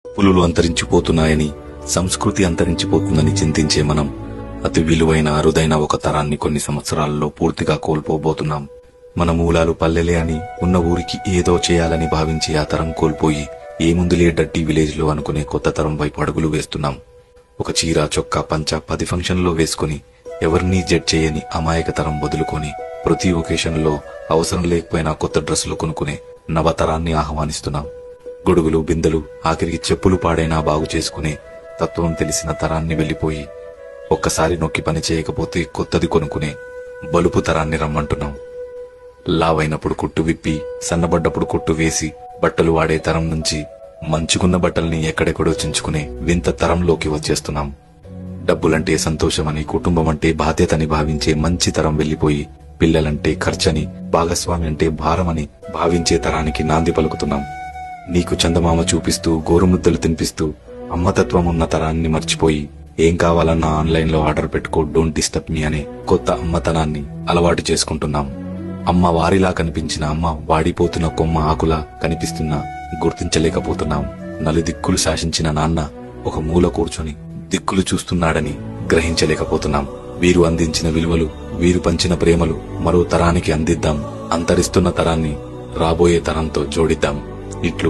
పులులు అంతరించిపోతున్నాయని, సంస్కృతి అంతరించిపోతుందని చింతించే మనం అతి విలువైన అరుదైన ఒక తరాన్ని కొన్ని సంవత్సరాలలో పూర్తిగా కోల్పోబోతున్నాం. మన మూలాలు పల్లెలే అని, ఉన్న ఊరికి ఏదో చేయాలని భావించి ఆ తరం కోల్పోయి ఏముందులే డడ్డీ విలేజ్ లో అనుకునే కొత్త తరం వైపు అడుగులు వేస్తున్నాం. ఒక చీర, చొక్కా, పంచ 10 ఫంక్షన్లో వేసుకుని ఎవరినీ జడ్జ్ చేయని అమాయక తరం వదులుకొని ప్రతి ఒకేషన్ లో అవసరం లేకపోయినా కొత్త డ్రెస్సులు కొనుక్కునే నవతరాన్ని ఆహ్వానిస్తున్నాం. గొడుగులు, బిందెలు, ఆఖరికి చెప్పులు పాడైనా బాగు చేసుకునే తత్వం తెలిసిన తరాన్ని వెళ్లిపోయి ఒక్కసారి నొక్కి పని చేయకపోతే కొత్తది కొనుక్కునే బలుపు తరాన్ని రమ్మంటున్నాం. లావైనప్పుడు కుట్టు విప్పి, సన్నబడ్డప్పుడు కుట్టు వేసి బట్టలు వాడే తరం నుంచి మంచుకున్న బట్టల్ని ఎక్కడెక్కడో చించుకునే వింత తరంలోకి వచ్చేస్తున్నాం. డబ్బులంటే సంతోషమని, కుటుంబం అంటే బాధ్యతని భావించే మంచి తరం వెళ్లిపోయి పిల్లలంటే ఖర్చని, భాగస్వామి అంటే భారమని భావించే తరానికి నాంది పలుకుతున్నాం. నీకు చందమామ చూపిస్తూ, గోరుముద్దలు తినిపిస్తూ అమ్మతత్వం ఉన్న తరాన్ని మర్చిపోయి ఏం కావాలన్నా ఆన్లైన్ లో ఆర్డర్ పెట్టుకో, డోంట్ డిస్టర్బ్ మీ అనే కొత్త అమ్మతనాన్ని అలవాటు చేసుకుంటున్నాం. అమ్మ వారిలా కనిపించిన అమ్మ వాడిపోతున్న కొమ్మ ఆకులా కనిపిస్తున్నా గుర్తించలేకపోతున్నాం. నలుదిక్కులు శాసించిన నాన్న ఒక మూల కూర్చొని దిక్కులు చూస్తున్నాడని గ్రహించలేకపోతున్నాం. వీరు అందించిన విలువలు, వీరు పంచిన ప్రేమలు మరో తరానికి అందిద్దాం. అంతరిస్తున్న తరాన్ని రాబోయే తరంతో జోడిద్దాం. ఇట్లు